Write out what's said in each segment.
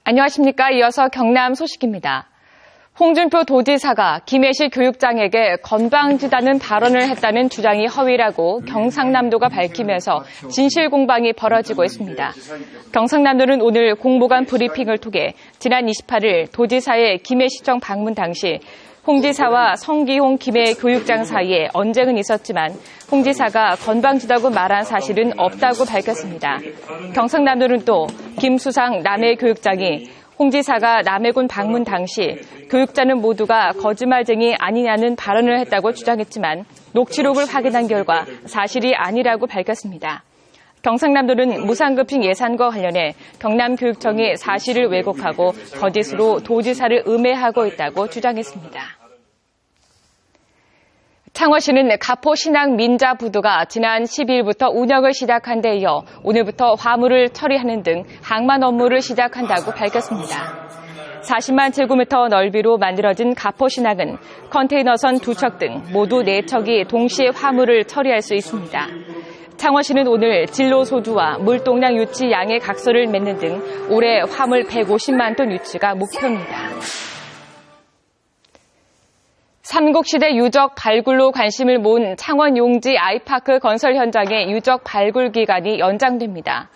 안녕하십니까. 이어서 경남 소식입니다. 홍준표 도지사가 김해시 교육장에게 건방지다는 발언을 했다는 주장이 허위라고 경상남도가 밝히면서 진실 공방이 벌어지고 있습니다. 경상남도는 오늘 공보관 브리핑을 통해 지난 28일 도지사의 김해시청 방문 당시 홍 지사와 성기홍 김해 교육장 사이에 언쟁은 있었지만 홍 지사가 건방지다고 말한 사실은 없다고 밝혔습니다. 경상남도는 또 김수상 남해 교육장이 홍 지사가 남해군 방문 당시 교육자는 모두가 거짓말쟁이 아니냐는 발언을 했다고 주장했지만 녹취록을 확인한 결과 사실이 아니라고 밝혔습니다. 경상남도는 무상급식 예산과 관련해 경남교육청이 사실을 왜곡하고 거짓으로 도지사를 음해하고 있다고 주장했습니다. 창원시는 가포신앙민자부두가 지난 12일부터 운영을 시작한 데 이어 오늘부터 화물을 처리하는 등 항만 업무를 시작한다고 밝혔습니다. 40만 제곱미터 넓이로 만들어진 가포신항은 컨테이너선 2척 등 모두 4척이 동시에 화물을 처리할 수 있습니다. 창원시는 오늘 진로 소주와 물동량 유치 양의 각서를 맺는 등 올해 화물 150만 톤 유치가 목표입니다. 삼국시대 유적 발굴로 관심을 모은 창원 용지 아이파크 건설 현장의 유적 발굴 기간이 연장됩니다.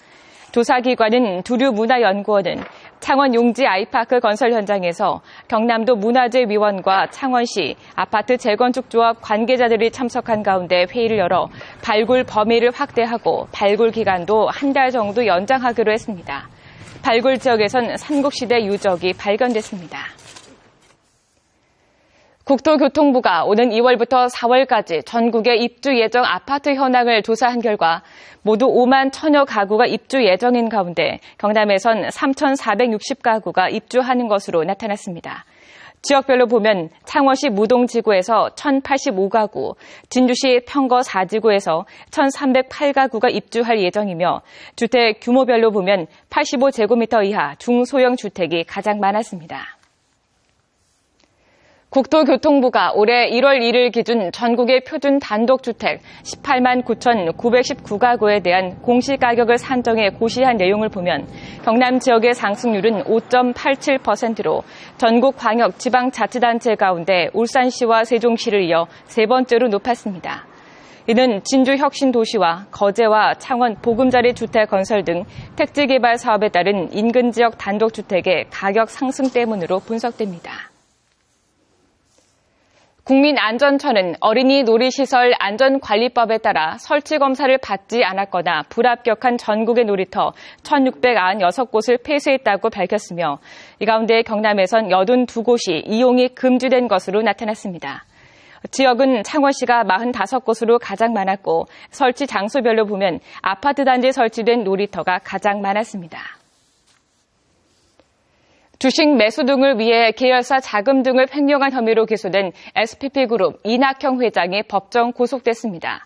조사기관은 두류문화연구원은 창원 용지 아이파크 건설 현장에서 경남도 문화재위원과 창원시 아파트 재건축조합 관계자들이 참석한 가운데 회의를 열어 발굴 범위를 확대하고 발굴 기간도 한 달 정도 연장하기로 했습니다. 발굴 지역에선 삼국시대 유적이 발견됐습니다. 국토교통부가 오는 2월부터 4월까지 전국의 입주 예정 아파트 현황을 조사한 결과 모두 5만 1,000여 가구가 입주 예정인 가운데 경남에선 3,460가구가 입주하는 것으로 나타났습니다. 지역별로 보면 창원시 무동지구에서 1,085가구, 진주시 평거 4지구에서 1,308가구가 입주할 예정이며 주택 규모별로 보면 85제곱미터 이하 중소형 주택이 가장 많았습니다. 국토교통부가 올해 1월 1일 기준 전국의 표준 단독주택 18만 9,919가구에 대한 공시가격을 산정해 고시한 내용을 보면 경남 지역의 상승률은 5.87%로 전국 광역 지방자치단체 가운데 울산시와 세종시를 이어 세 번째로 높았습니다. 이는 진주혁신도시와 거제와 창원 보금자리 주택 건설 등 택지개발 사업에 따른 인근 지역 단독주택의 가격 상승 때문으로 분석됩니다. 국민안전처는 어린이 놀이시설 안전관리법에 따라 설치 검사를 받지 않았거나 불합격한 전국의 놀이터 1,696곳을 폐쇄했다고 밝혔으며 이 가운데 경남에선 82곳이 이용이 금지된 것으로 나타났습니다. 지역은 창원시가 45곳으로 가장 많았고 설치 장소별로 보면 아파트 단지에 설치된 놀이터가 가장 많았습니다. 주식 매수 등을 위해 계열사 자금 등을 횡령한 혐의로 기소된 SPP그룹 이낙형 회장이 법정 구속됐습니다.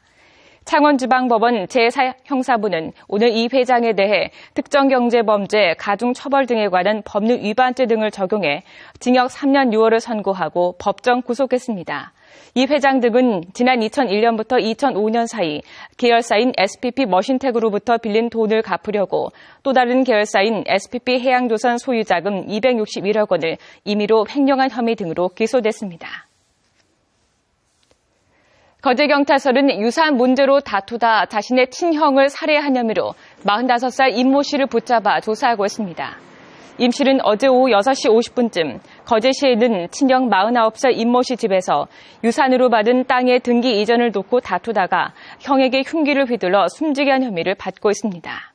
창원지방법원 제4형사부는 오늘 이 회장에 대해 특정경제범죄, 가중처벌 등에 관한 법률 위반죄 등을 적용해 징역 3년 6월을 선고하고 법정 구속했습니다. 이 회장 등은 지난 2001년부터 2005년 사이 계열사인 SPP 머신텍으로부터 빌린 돈을 갚으려고 또 다른 계열사인 SPP 해양조선 소유자금 261억 원을 임의로 횡령한 혐의 등으로 기소됐습니다. 거제경찰서는 유산 문제로 다투다 자신의 친형을 살해한 혐의로 45살 임모 씨를 붙잡아 조사하고 있습니다. 임 씨는 어제 오후 6시 50분쯤 거제시에 있는 친형 49살 임모 씨 집에서 유산으로 받은 땅의 등기 이전을 놓고 다투다가 형에게 흉기를 휘둘러 숨지게 한 혐의를 받고 있습니다.